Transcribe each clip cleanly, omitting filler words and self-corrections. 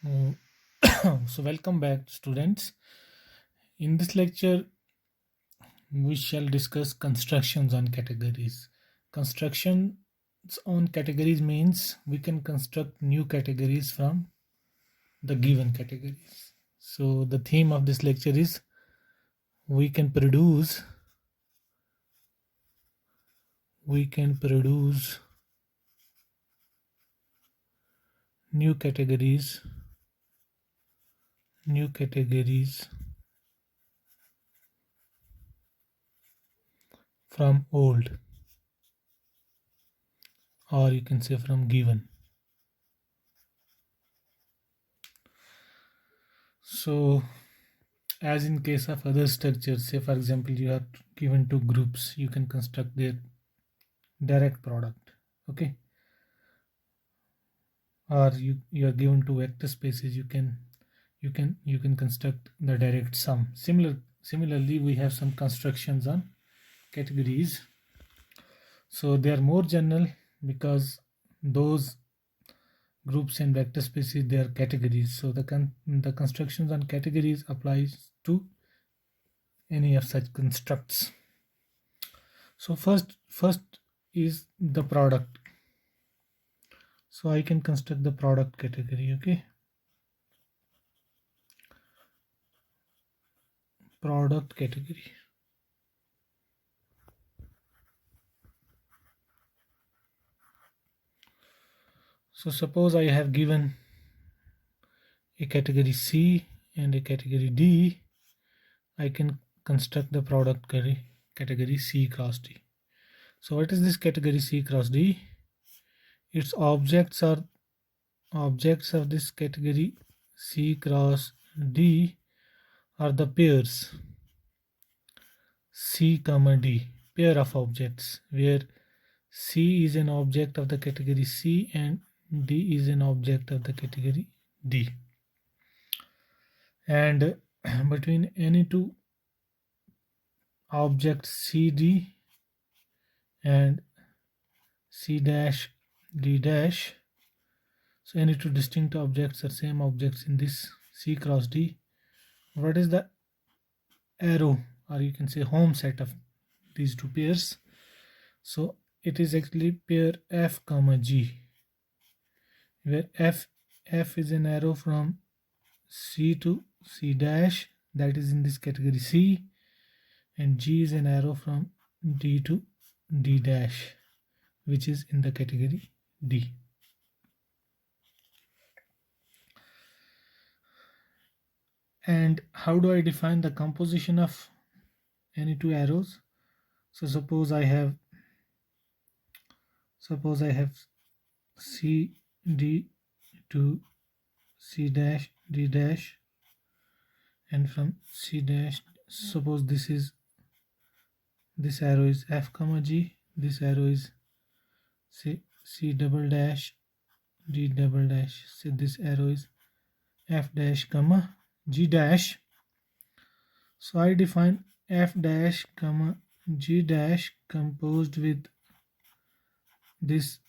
Uh, so, welcome back, students. In this lecture, we shall discuss constructions on categories. Constructions on categories means we can construct new categories from the given categories. So, the theme of this lecture is we can produce we can produce new categories from old, or you can say from given. So, as in case of other structures, say for example you are given two groups, you can construct their direct product, okay, or you are given two vector spaces, you can construct the direct sum. Similarly, we have some constructions on categories. So they are more general because those groups and vector spaces, they are categories. So the constructions on categories applies to any of such constructs. So first is the product. So I can construct the product category, okay. Product category. So suppose I have given a category C and a category D, I can construct the product category C cross D. So what is this category C cross D? Its objects of this category C cross D are the pairs C comma D, pair of objects, where C is an object of the category C and D is an object of the category D. And between any two objects CD and C dash D dash, so any two distinct objects are same objects in this C cross D, what is the arrow, or you can say home set of these two pairs? So it is actually pair F comma G, where F is an arrow from C to C dash, that is in this category C, and G is an arrow from D to D dash, which is in the category D. And how do I define the composition of any two arrows? So suppose I have C D to C dash D dash, and from C dash, suppose this arrow is F comma G, this arrow is say C double dash D double dash, so this arrow is F dash comma G dash. So I define F dash comma G dash composed with this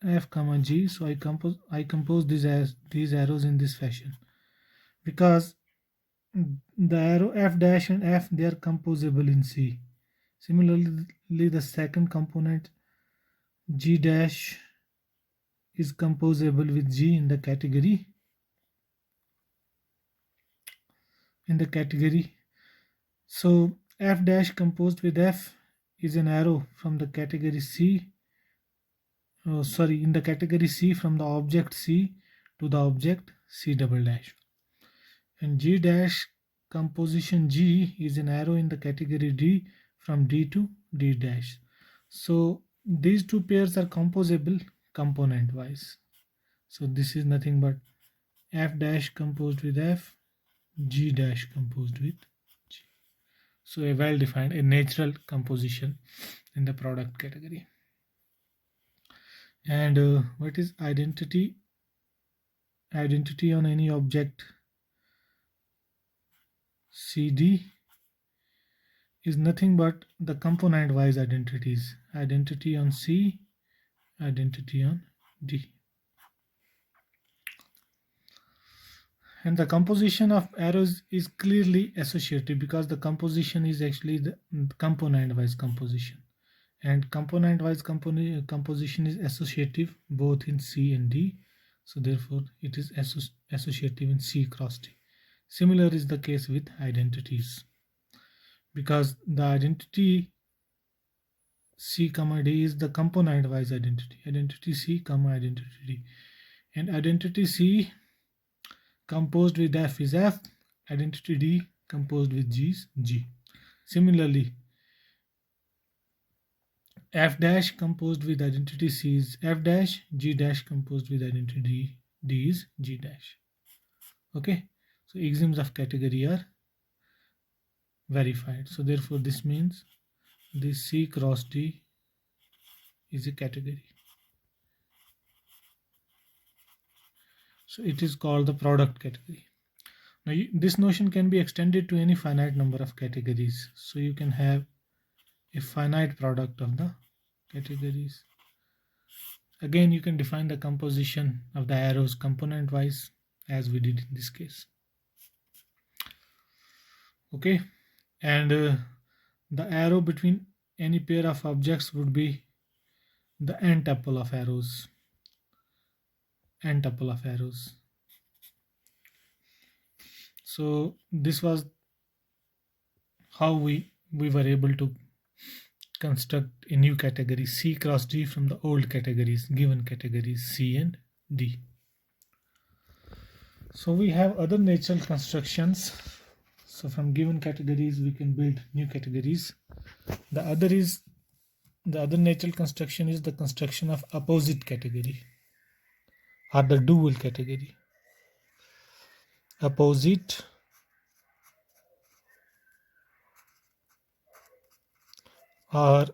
F comma G. So I compose these arrows in this fashion, because the arrow F dash and F, they are composable in C. Similarly, the second component G dash is composable with G in the category. So F dash composed with F is an arrow from the category C. In the category C, from the object C to the object C double dash. And G dash composition G is an arrow in the category D from D to D dash. So these two pairs are composable component wise. So this is nothing but F dash composed with F, G dash composed with G. So a well defined, a natural composition in the product category. And what is identity? Identity on any object CD is nothing but the component wise identities. Identity on C, identity on D. And the composition of arrows is clearly associative because the composition is actually the component wise composition, and component wise composition is associative both in C and D, so therefore it is associative in C cross D. Similar is the case with identities, because the identity C comma D is the component wise identity C comma identity D, and identity C composed with F is F, identity D composed with G is G. Similarly, F dash composed with identity C is F dash, G dash composed with identity D is G dash. Okay, so axioms of category are verified. So therefore this means this C cross D is a category. So it is called the product category. Now this notion can be extended to any finite number of categories. So you can have a finite product of the categories. Again, you can define the composition of the arrows component wise as we did in this case. Okay, and the arrow between any pair of objects would be the n tuple of arrows. N tuple of arrows. So this was how we were able to construct a new category C cross D from the old categories, given categories C and D. So we have other natural constructions. So from given categories we can build new categories. The other natural construction is the construction of opposite category or the dual category. Opposite or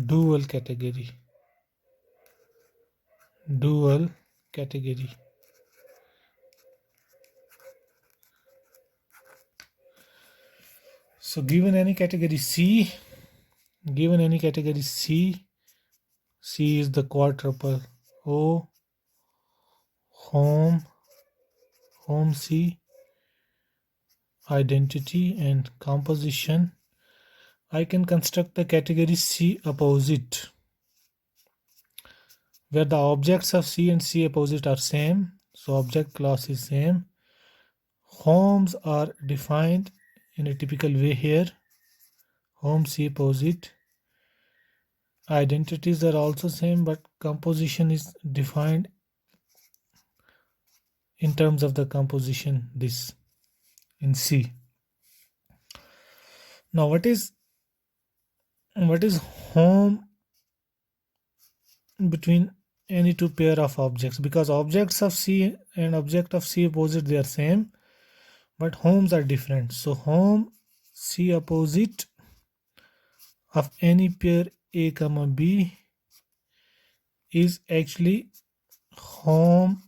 dual category. Dual category. So given any category C, C is the quadruple O, home C, identity and composition, I can construct the category C opposite, where the objects of C and C opposite are same. So object class is same. Homes are defined in a typical way here. Home C opposite. Identities are also same, but composition is defined in terms of the composition this in C. Now what is home between any two pair of objects? Because objects of C and object of C opposite, they are same, but homes are different. So home C opposite of any pair A comma B is actually home.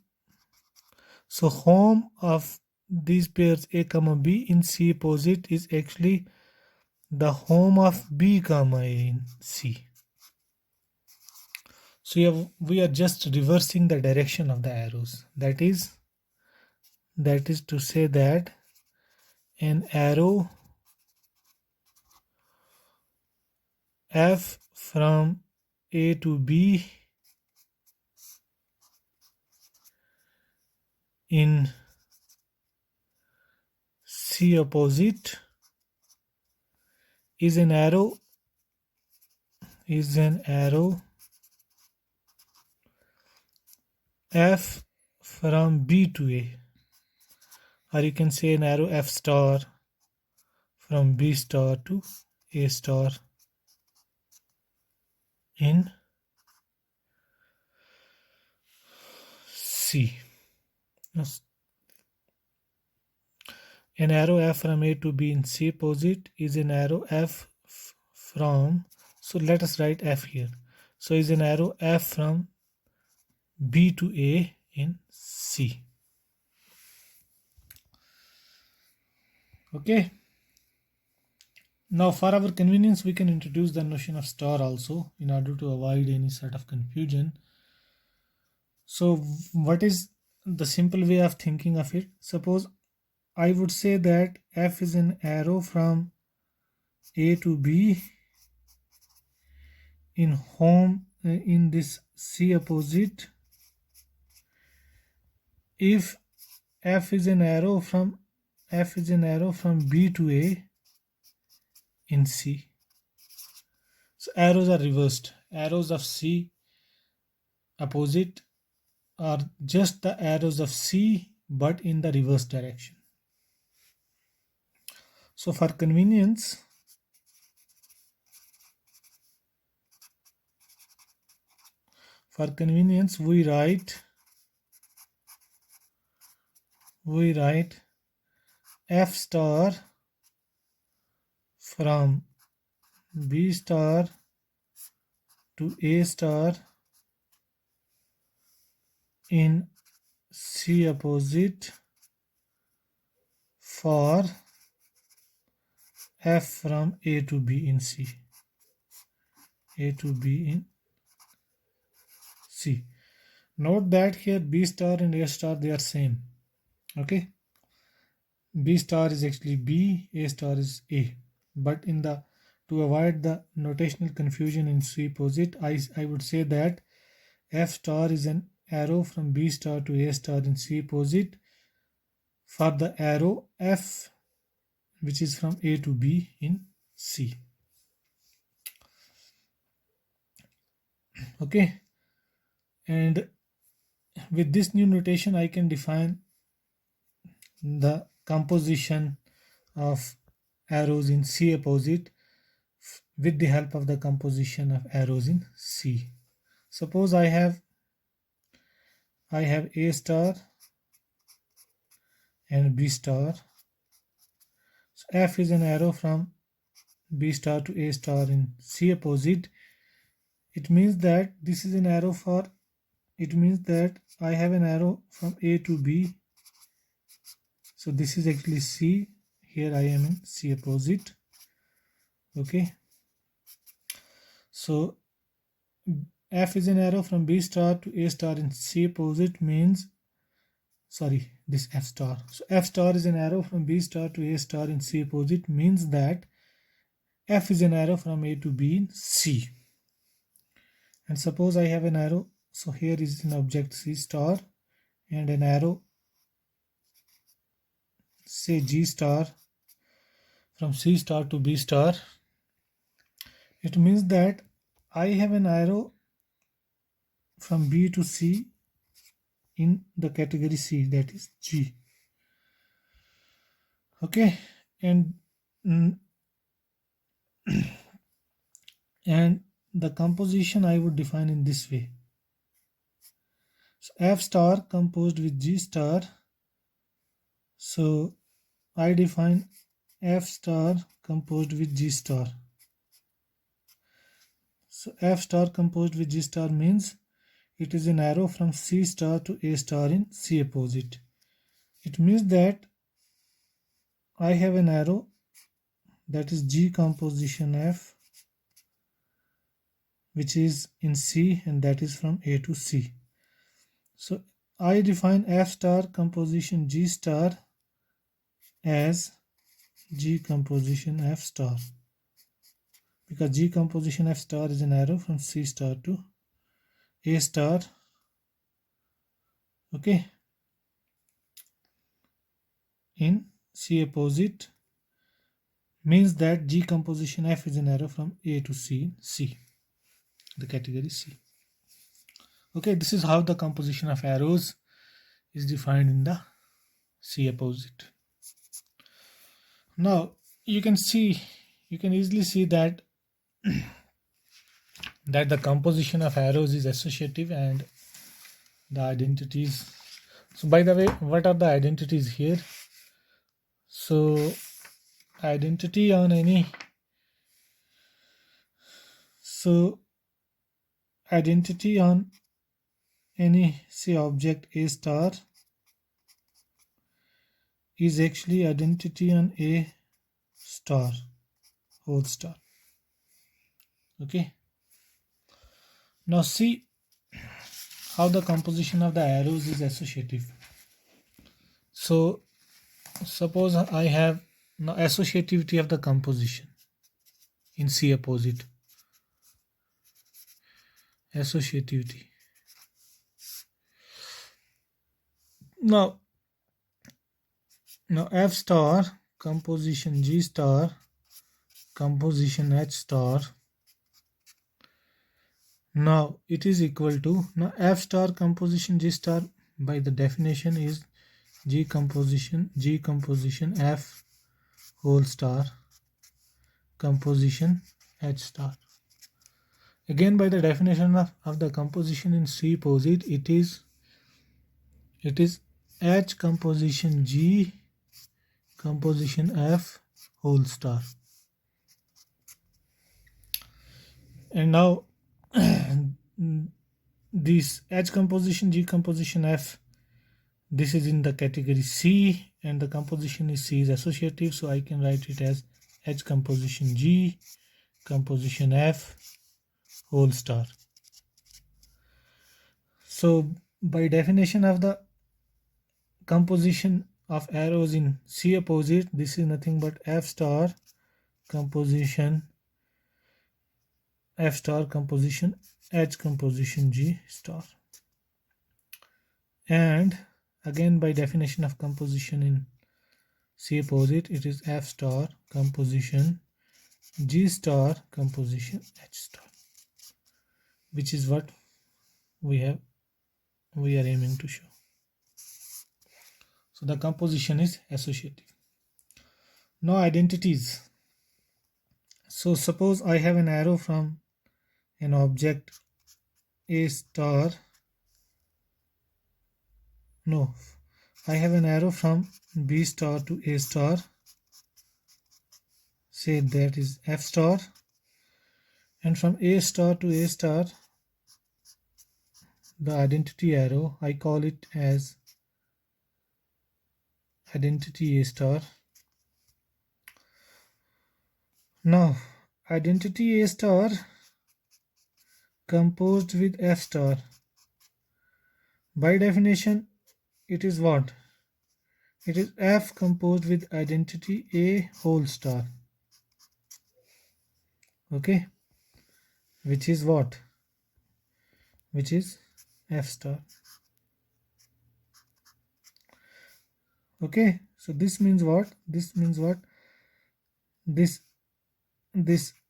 So home of these pairs A comma B in C opposite is actually the home of B comma A in C. So we are just reversing the direction of the arrows. That is to say that an arrow F from A to B in C opposite is an arrow F from B to A, or you can say an arrow F star from B star to A star in C. An arrow F from A to B in C opposite is an arrow F from, so let us write F here. So is an arrow F from B to A in C. Okay. Now for our convenience we can introduce the notion of star also in order to avoid any sort of confusion. So what is the simple way of thinking of it, suppose I would say that f is an arrow from A to B in home in this C opposite. If f is an arrow from B to A in C. So arrows are reversed. Arrows of C opposite are just the arrows of C but in the reverse direction. So for convenience, we write f star from B star to A star in C opposite for f from A to B in C. A to B in C. Note that here B star and A star, they are same. Okay. B star is actually B, A star is A. But to avoid the notational confusion in C opposite, I would say that f star is an arrow from B star to A star in C opposite for the arrow f which is from A to B in C. Okay, and with this new notation I can define the composition of arrows in C opposite with the help of the composition of arrows in C. Suppose I have A star and B star. So f is an arrow from B star to A star in C opposite. It means that this is an arrow for, it means that I have an arrow from A to B. So this is actually C. Here I am in C opposite. Okay. So f is an arrow from B star to A star in C opposite means, sorry, this f star. So f star is an arrow from B star to A star in C opposite means that f is an arrow from A to B in C. And suppose I have an arrow, so here is an object C star and an arrow, say G star, from C star to B star. It means that I have an arrow from B to C in the category C, that is G. Okay, and and the composition I would define in this way. So f star composed with G star. So I define f star composed with G star. So f star composed with G star means it is an arrow from C star to A star in C opposite. It means that I have an arrow that is G composition F, which is in C, and that is from A to C. So I define f star composition G star as G composition F star, because G composition F star is an arrow from C star to A star. Okay, in C opposite means that G composition F is an arrow from A to C, the category C. Okay, this is how the composition of arrows is defined in the C opposite. Now you can easily see that that the composition of arrows is associative and the identities. So by the way, what are the identities here? So identity on any say object A star is actually identity on A star whole star. Okay, now see how the composition of the arrows is associative. So suppose I have now associativity of the composition in C opposite. Associativity. Now F star composition G star composition H star. Now it is equal to, now F star composition G star by the definition is G composition F whole star composition H star. Again, by the definition of the composition in C opposite, it is H composition G composition F whole star. And now this H composition G composition F, this is in the category C, and the composition is C is associative, so I can write it as H composition G composition F whole star. So by definition of the composition of arrows in C opposite, this is nothing but F star composition F star composition H composition G star. And again, by definition of composition in C opposite, it is F star composition G star composition H star, which is what we are aiming to show. So the composition is associative. Now identities. So suppose I have an arrow from an object A star. No, I have an arrow from B star to A star. Say that is F star. And from A star to A star, the identity arrow, I call it as identity A star. Now identity A star composed with F star, by definition it is what? It is F composed with identity A whole star. Okay, which is what? Which is F star. Okay, so this means what? This means what? This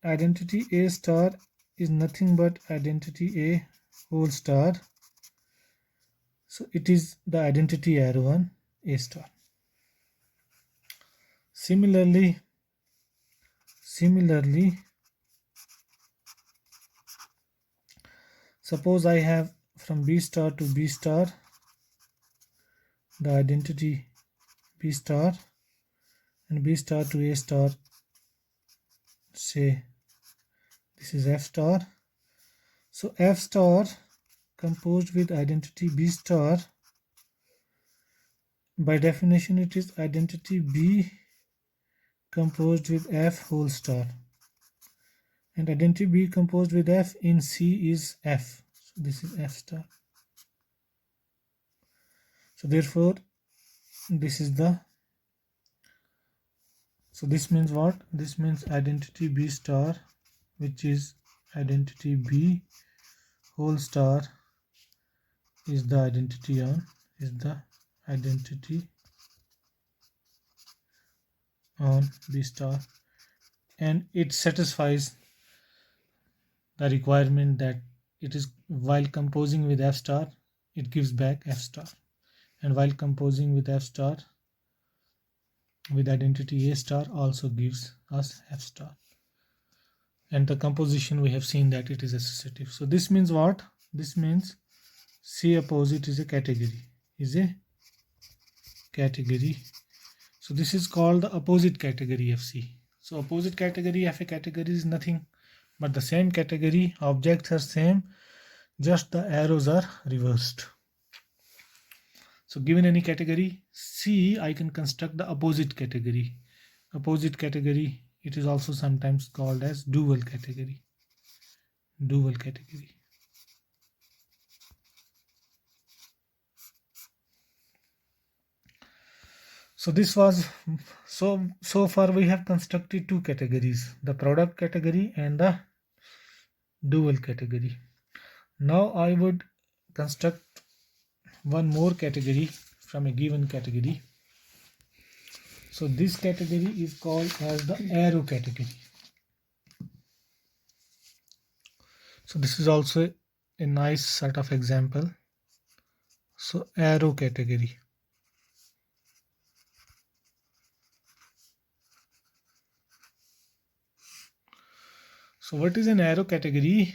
identity A star is nothing but identity A whole star. So it is the identity arrow on A star. Similarly, suppose I have from B star to B star the identity B star, and B star to A star, say this is F star. So F star composed with identity B star, by definition it is identity B composed with F whole star, and identity B composed with F in C is F. So this is F star. So therefore this is the, so this means what? This means identity B star, which is identity B whole star, is the identity on B star, and it satisfies the requirement that it is, while composing with F star it gives back F star, and while composing with F star with identity A star also gives us F star. And the composition we have seen that it is associative. So this means what? This means C opposite is a category. So this is called the opposite category of C. So opposite category of a category is nothing but the same category, objects are same, just the arrows are reversed. So given any category C, I can construct the opposite category. Opposite category, it is also sometimes called as dual category. So this was so far we have constructed two categories, the product category and the dual category. Now I would construct one more category from a given category. So this category is called as the arrow category. So this is also a nice sort of example. So arrow category. So what is an arrow category?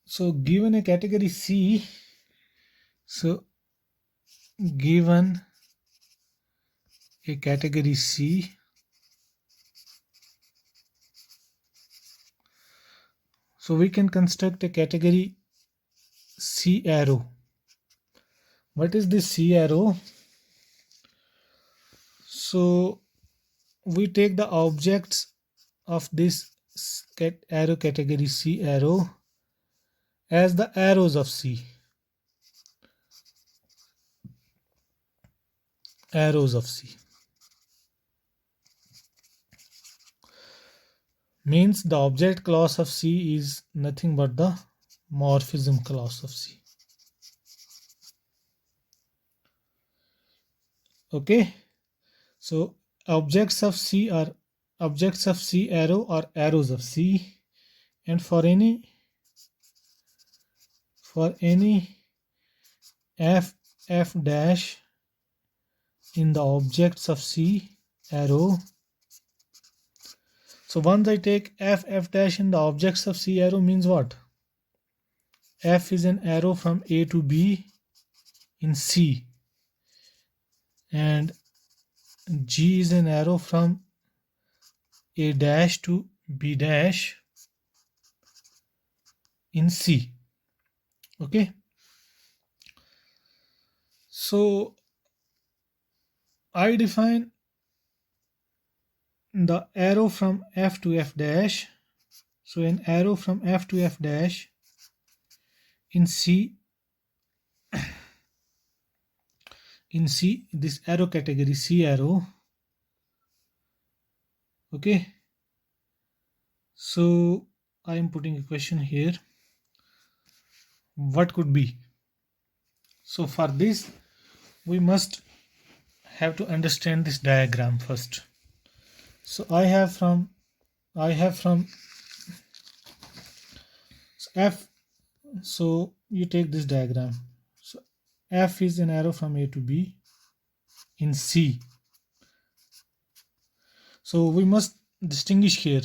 So given a category C, so given a category C, so we can construct a category C arrow. What is this C arrow? So we take the objects of this arrow category C arrow as the arrows of C. Arrows of C means the object class of C is nothing but the morphism class of C. Okay, so objects of C arrow are arrows of C, and for any f dash in the objects of C arrow. So once I take f dash in the objects of C arrow means what? F is an arrow from A to B in C, and G is an arrow from A dash to B dash in C. Okay, so I define the arrow from F to F dash. So an arrow from F to F dash in C, this arrow category C arrow. Okay, so I am putting a question here. What could be? So for this we must have to understand this diagram first. So I have from F. So you take this diagram. So F is an arrow from A to B in C. So we must distinguish here.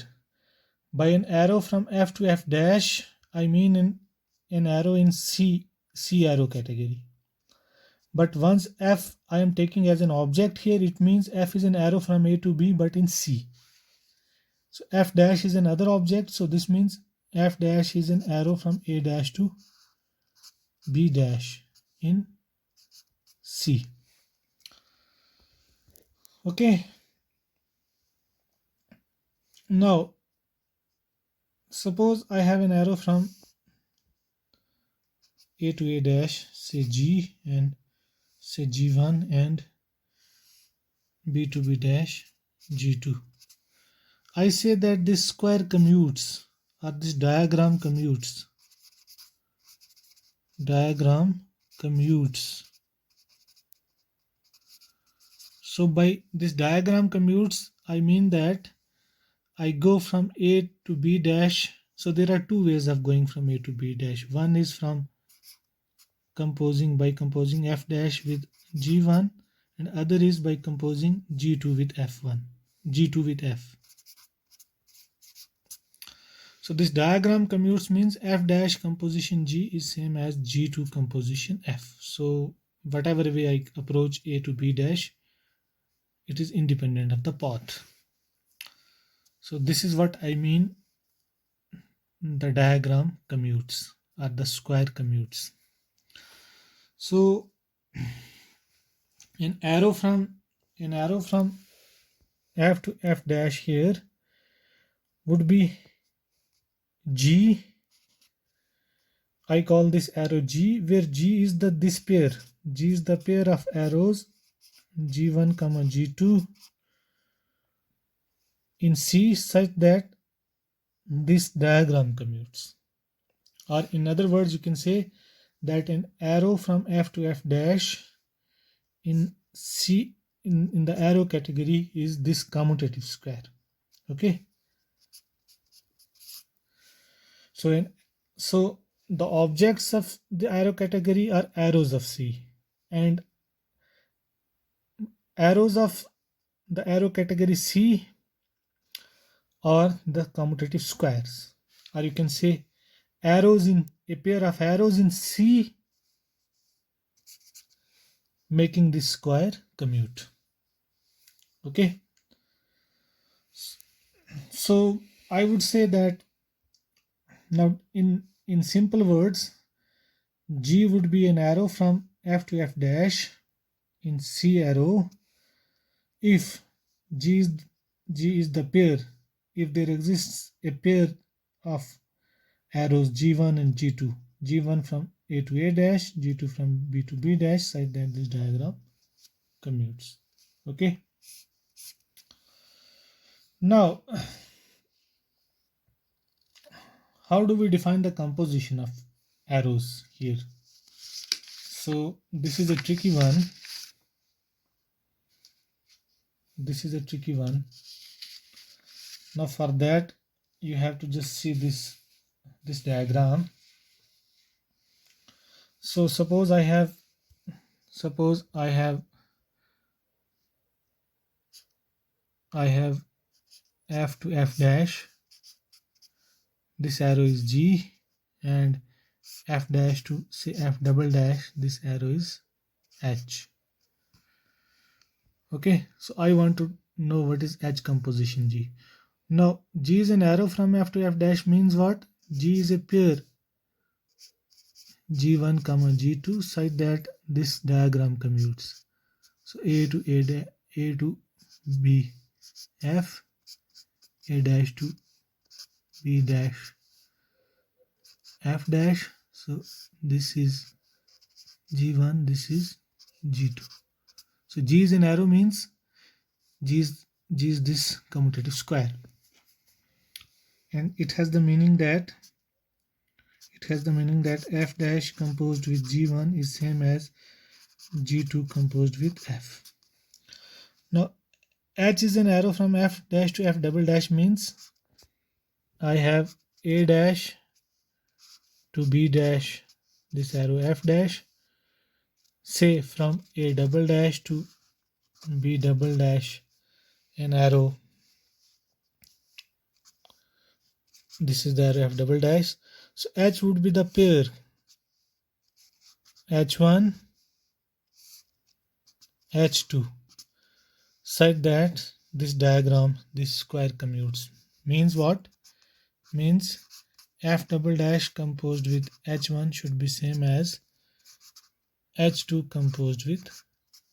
By an arrow from F to F dash, I mean an arrow in C arrow category. But once F I am taking as an object here, it means F is an arrow from A to B but in C. So F dash is another object, so this means F dash is an arrow from A dash to B dash in C. Okay. Now suppose I have an arrow from A to A dash, say G, and say G1, and B to B dash, G2. I say that this square commutes, or this diagram commutes. So by this diagram commutes, I mean that I go from A to B dash. So there are two ways of going from A to B dash. One is from by composing F dash with G1, and other is by composing G2 with F. So this diagram commutes means F dash composition G is same as G2 composition F. So whatever way I approach A to B dash, it is independent of the path. So this is what I mean the diagram commutes, or the square commutes. So an arrow from F to F dash here would be G I call this arrow G, where G is this pair. G is the pair of arrows G1 comma G2 in C such that this diagram commutes. Or in other words, you can say that an arrow from F to F dash in C in the arrow category is this commutative square. Okay. So the objects of the arrow category are arrows of C, and arrows of the arrow category C are the commutative squares, or you can say arrows in a pair of arrows in C making this square commute. Okay, so I would say that now in simple words, G would be an arrow from F to F dash in C arrow if G is the pair, if there exists a pair of arrows G1 and G2, G1 from A to A dash, G2 from B to B dash, such that this diagram commutes. Okay. Now, how do we define the composition of arrows here? So this is a tricky one. Now for that, you have to just see this diagram. So suppose I have F to F dash, this arrow is G, and F dash to say F double dash, this arrow is H. Okay, so I want to know what is H composition G. Now G is an arrow from F to F dash means what? G is a pair G1 comma G2 such that this diagram commutes. So A to B F, A dash to B dash F dash. So this is G1, this is G2. So G is an arrow means G is this commutative square, and it has the meaning that F dash composed with G1 is same as G2 composed with F. Now H is an arrow from F dash to F double dash means I have A dash to B dash, this arrow F dash, say from A double dash to B double dash, an arrow, this is the arrow F double dash. So H would be the pair H1 H2 such that this diagram, this square commutes. Means what? Means F double dash composed with H1 should be same as H2 composed with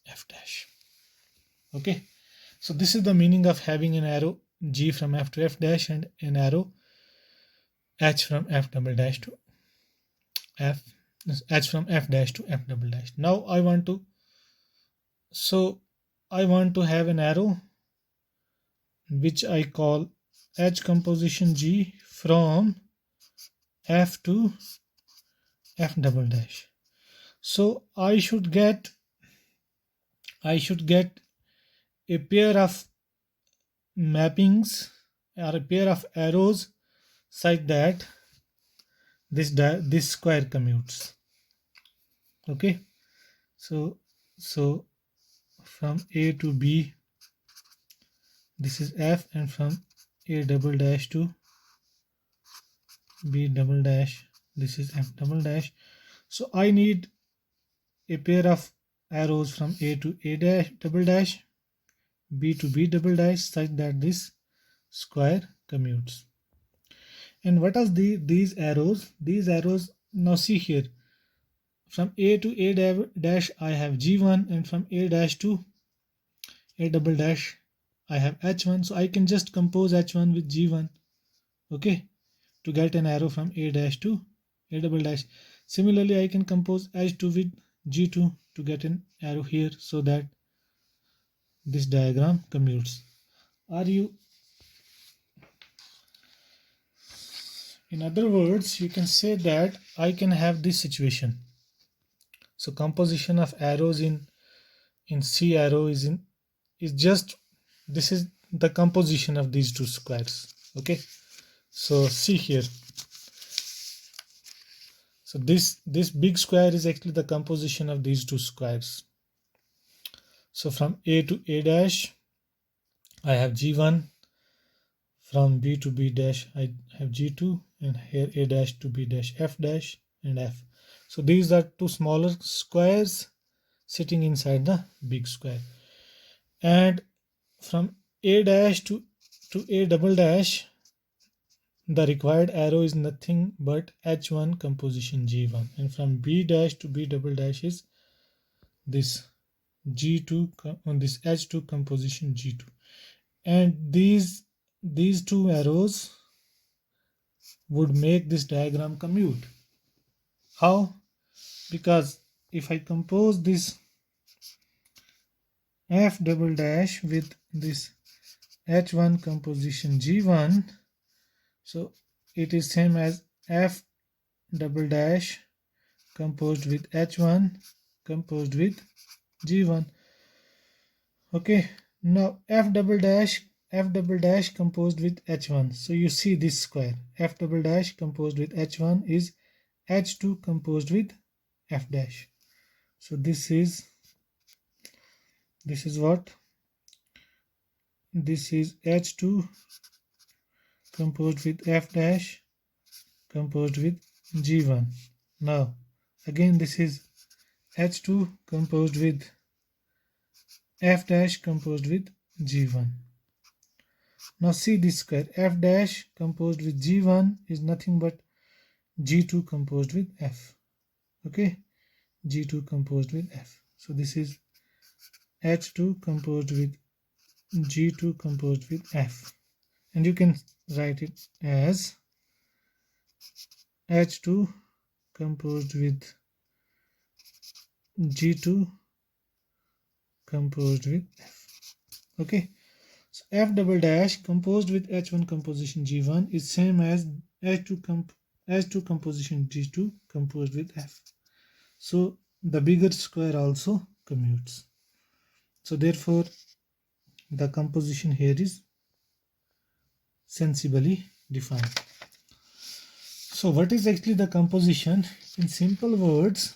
F dash. Okay, so this is the meaning of having an arrow G from F to F dash and an arrow H from F double dash to F, H from F dash to F double dash. Now I want to have an arrow which I call H composition G from F to F double dash. So I should get a pair of mappings or a pair of arrows such that this square commutes. Okay, so from A to B, this is F, and from A double dash to B double dash, this is F double dash. So I need a pair of arrows from A to A dash double dash, B to B double dash, such that this square commutes. And what are these arrows? These arrows, now see here, from A to A dash I have G1, and from A dash to A double dash I have H1. So I can just compose H1 with G1, okay, to get an arrow from A dash to A double dash. Similarly, I can compose H2 with G2 to get an arrow here so that this diagram commutes. Are you? In other words, you can say that I can have this situation. So composition of arrows in C arrow is just, this is the composition of these two squares. Okay, so see here. So this big square is actually the composition of these two squares. So from A to A dash, I have G1. From B to B dash, I have G2, and here A dash to B dash, F dash, and F. So these are two smaller squares sitting inside the big square. And from A dash to A double dash, the required arrow is nothing but H1 composition G1, and from B dash to B double dash is this G2 on this H2 composition G2, and these two arrows would make this diagram commute. How? Because if I compose this F double dash with this H1 composition G1, so it is same as F double dash composed with H1 composed with G1. Okay, now F double dash composed with H1. So you see this square, F double dash composed with H1 is H2 composed with F dash. So this is what? This is H2 composed with F dash composed with G1. Now again this is H2 composed with F dash composed with G1. Now see this square, F dash composed with G1 is nothing but G2 composed with F. Okay, G2 composed with F. So this is H2 composed with G2 composed with F, and you can write it as H2 composed with G2 composed with F. Okay, so F double dash composed with H1 composition G1 is same as H2 composition G2 composed with F. So the bigger square also commutes. So therefore the composition here is sensibly defined. So what is actually the composition? In simple words,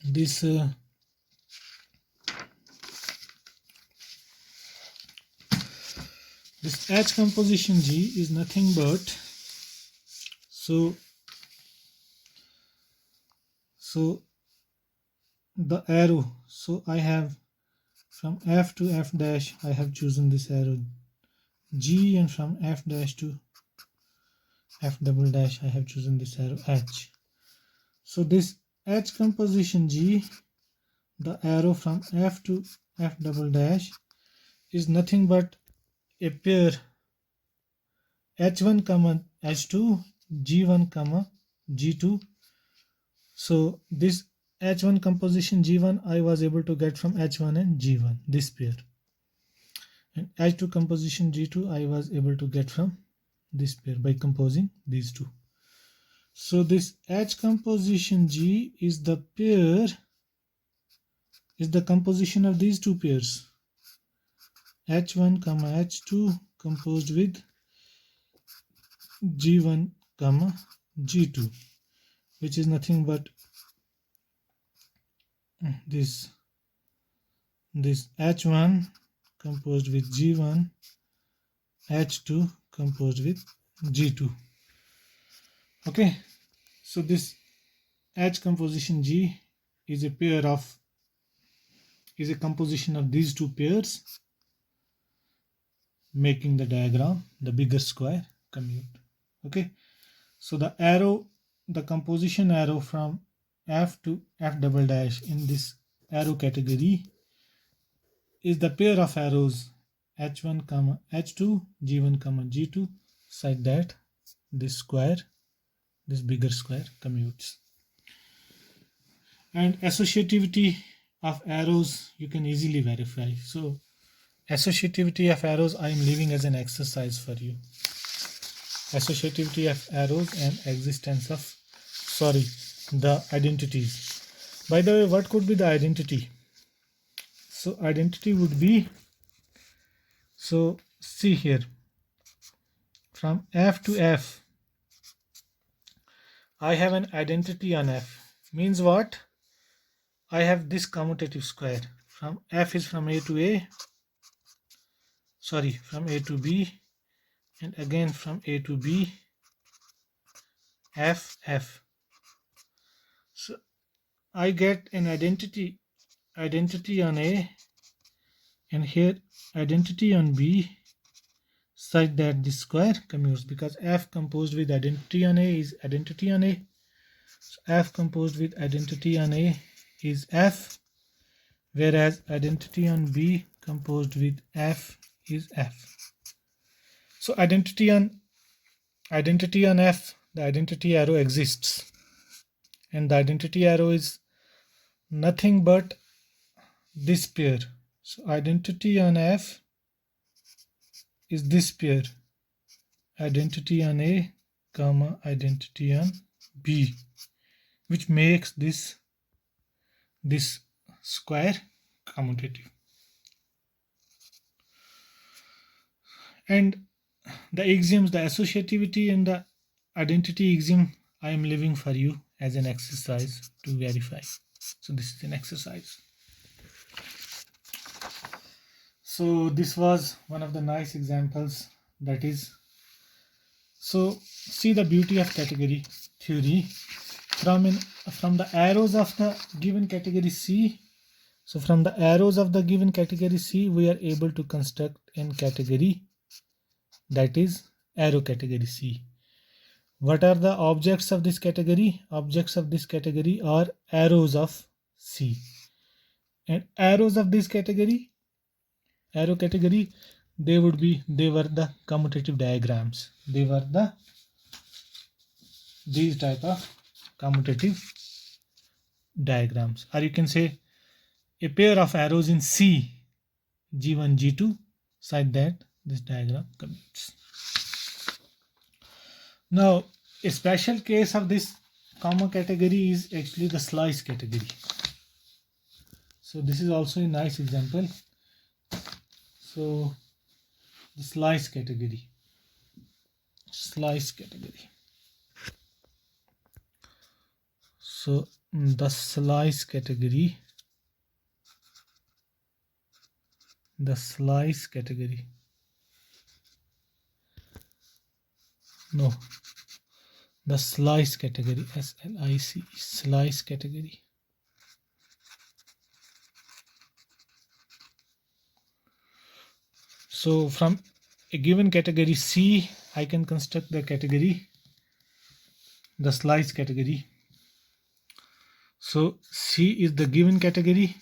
this H composition G is nothing but, so the arrow, so I have from F to F dash, I have chosen this arrow G, and from F dash to F double dash, I have chosen this arrow H. So this H composition G, the arrow from F to F double dash is nothing but a pair H1 comma H2, G1 comma G2. So this H1 composition G1 I was able to get from H1 and G1, this pair, and H2 composition G2 I was able to get from this pair by composing these two. So this H composition G is the pair, is the composition of these two pairs, H1 comma H2 composed with G1 comma G2, which is nothing but this H1 composed with G1, H2 composed with G2. Okay, so this H composition G is a composition of these two pairs, making the diagram, the bigger square, commute. Okay, so the arrow, the composition arrow from F to F double dash in this arrow category is the pair of arrows H1 comma H2, G1 comma G2, such that this square this bigger square commutes. And associativity of arrows you can easily verify. So associativity of arrows I am leaving as an exercise for you. Associativity of arrows and existence of the identities. By the way, what could be the identity? So identity would be, so see here, from F to F I have an identity on F. Means what? I have this commutative square. From F is from A to A, from A to B, and again from A to B, F. So I get an identity on A, and here identity on B, such that this square commutes, because F composed with identity on A is identity on A. So F composed with identity on A is F, whereas identity on B composed with F is F. So identity on F, the identity arrow exists, and the identity arrow is nothing but this pair. So identity on F is this pair, identity on A comma identity on B, which makes this square commutative. And the axioms, the associativity and the identity axiom, I am leaving for you as an exercise to verify. So this is an exercise. So this was one of the nice examples, that is, so see the beauty of category theory. From the arrows of the given category C, so from the arrows of the given category C, we are able to construct a category, that is arrow category C. What are the objects of this category? Objects of this category are arrows of C. And arrows of this category, arrow category, they were the commutative diagrams. They were these type of commutative diagrams. Or you can say a pair of arrows in C, G1, G2, such that this diagram commutes. Now, a special case of this common category is actually the slice category. So this is also a nice example. So the slice category. So the slice category. No, the slice category, SLIC, slice category. So from a given category C, I can construct the category, the slice category. So C is the given category.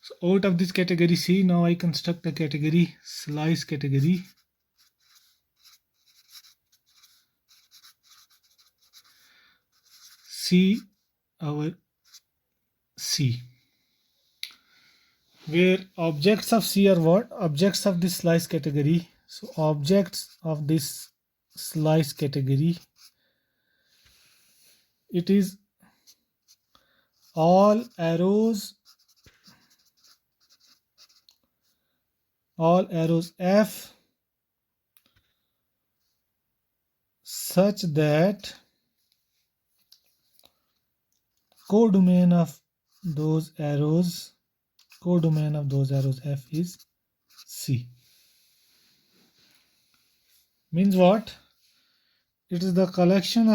So out of this category C, now I construct the category slice category. C, our C, where objects of C are what? Objects of this slice category. So objects of this slice category, it is all arrows F such that codomain of those arrows F is C. Means what? It is the collection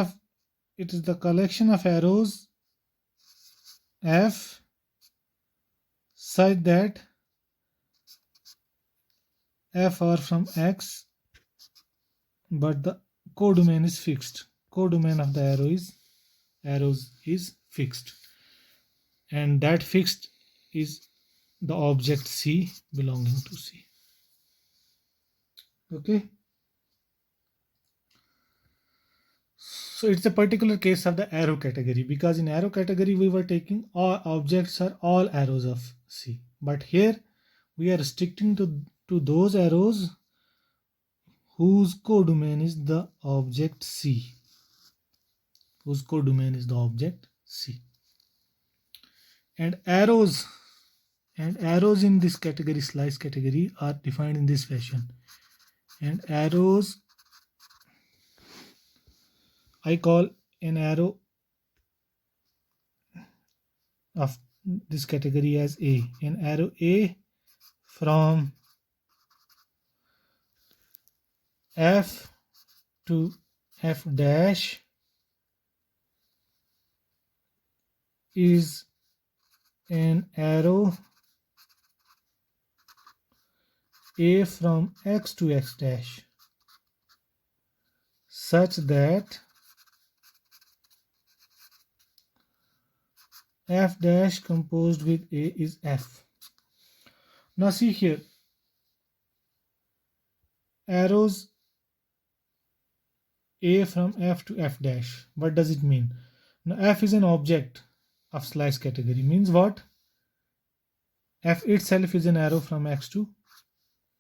of arrows F such that F are from X, but the codomain is fixed. Codomain of the arrows is fixed, and that fixed is the object C belonging to C. Okay, so it's a particular case of the arrow category, because in arrow category we were taking all objects are all arrows of C, but here we are restricting to those arrows whose codomain is the object C, whose codomain is the object C. And arrows in this category, slice category, are defined in this fashion. And arrows, I call an arrow of this category as A. An arrow A from F to F dash is an arrow A from X to X dash, such that F dash composed with A is F. Now see here, arrows A from F to F dash. What does it mean? Now F is an object of slice category. Means what? F itself is an arrow from X to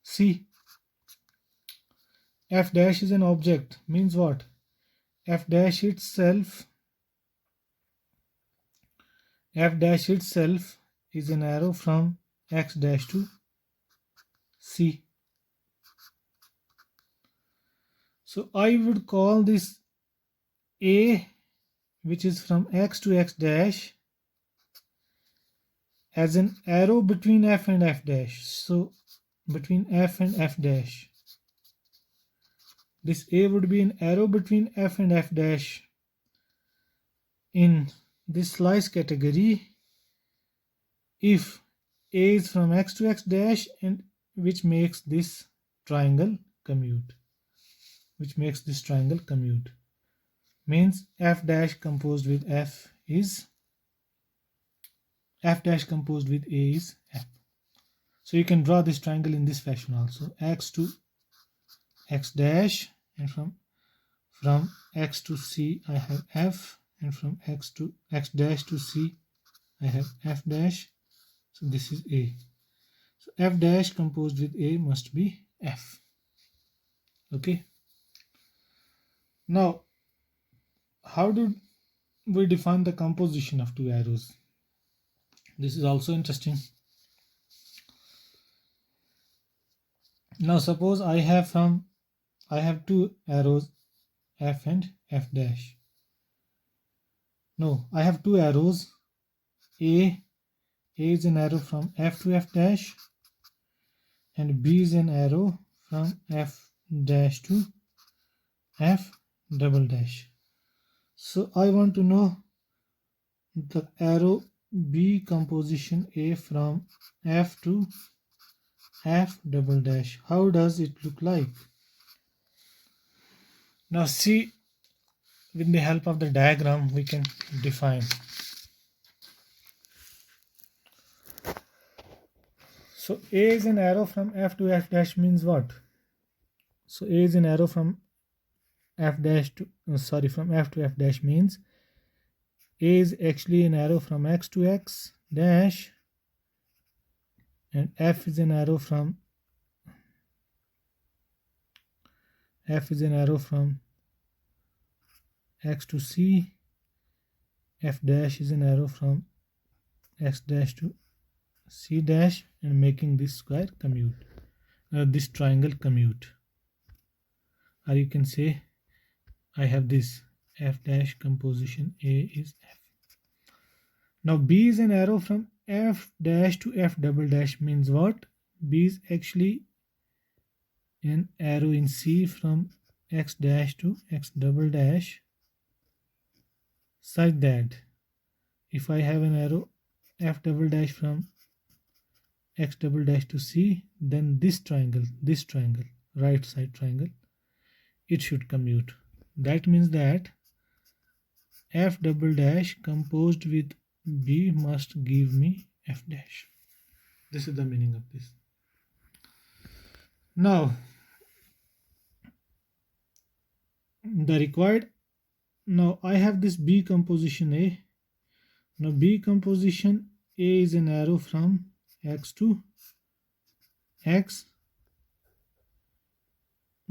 C. F dash is an object. Means what? F dash itself is an arrow from X dash to C. So I would call this A, which is from X to X dash, as an arrow between F and F dash. So between F and F dash, this A would be an arrow between F and F dash in this slice category if A is from X to X dash, and which makes this triangle commute. Means F dash composed with F is F dash composed with A is F. So you can draw this triangle in this fashion also. X to X dash, and from X to C I have F, and from X to X dash to C I have F dash. So this is A. So F dash composed with A must be F. Okay. Now, how do we define the composition of two arrows? This is also interesting. Now suppose I have two arrows, F and F dash. No, I have two arrows. A is an arrow from F to F dash, and B is an arrow from F dash to F double dash. So I want to know the arrow B composition A from F to F double dash. How does it look like? Now see, with the help of the diagram we can define. So A is an arrow from F to F dash means what? So A is an arrow from F dash to from F to F dash means A is actually an arrow from X to X dash, and F is an arrow from X to C. F dash is an arrow from X dash to C dash, and making this square commute, this triangle commute. Or you can say I have this F dash composition A is F. Now B is an arrow from F dash to F double dash means what? B is actually an arrow in C from X dash to X double dash, such that if I have an arrow F double dash from X double dash to C, then this triangle, right side triangle, it should commute. That means that F double dash composed with B must give me F dash. This is the meaning of this. Now the required. Now I have this B composition A. Now B composition A is an arrow from X to X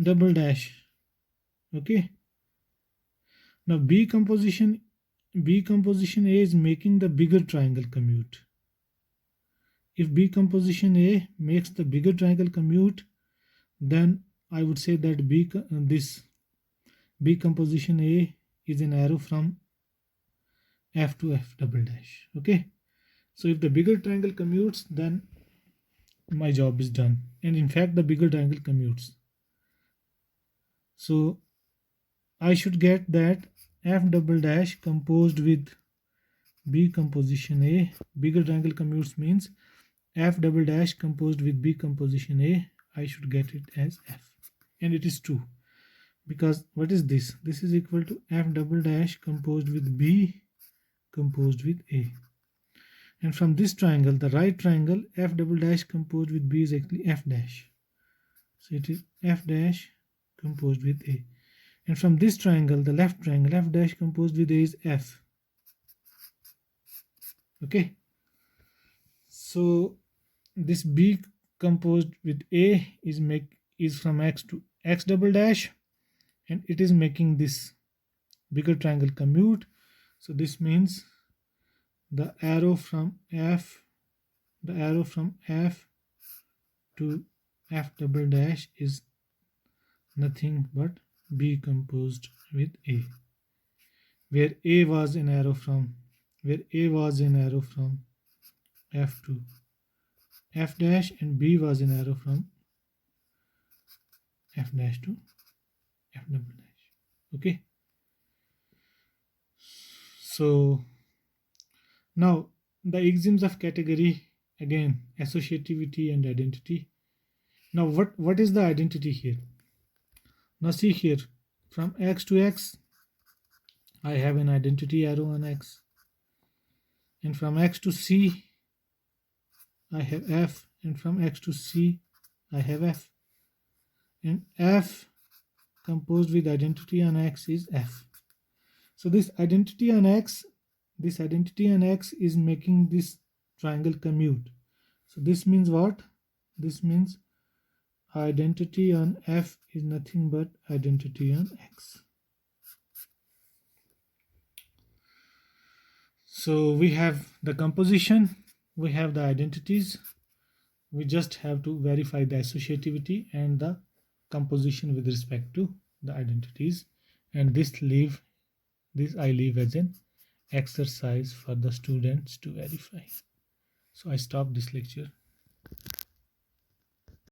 double dash. Okay. Now B composition A is making the bigger triangle commute. If B composition A makes the bigger triangle commute, then I would say that this B composition A is an arrow from F to F double dash. Okay. So if the bigger triangle commutes, then my job is done. And in fact, the bigger triangle commutes. So I should get that F double dash composed with B composition A. Bigger triangle commutes means F double dash composed with B composition A. I should get it as F. And it is true. Because what is this? This is equal to F double dash composed with B composed with A. And from this triangle, the right triangle, F double dash composed with B is actually F dash. So it is F dash composed with A. And from this triangle, the left triangle, F dash composed with A is F. Okay. So this B composed with A is from X to X double dash, and it is making this bigger triangle commute. So this means the arrow from F to F double dash is nothing but B composed with A, where A was an arrow from F to F dash, and B was an arrow from F dash to F double dash. Okay. So now the axioms of category, again, associativity and identity. Now what is the identity here? Now see here, from X to X, I have an identity arrow on X. And from X to C, I have F. And from X to C, I have F. And F composed with identity on X is F. So this identity on X is making this triangle commute. So this means what? This means identity on F is nothing but identity on X. So we have the composition, we have the identities. We just have to verify the associativity and the composition with respect to the identities. And this I leave as an exercise for the students to verify. So I stop this lecture.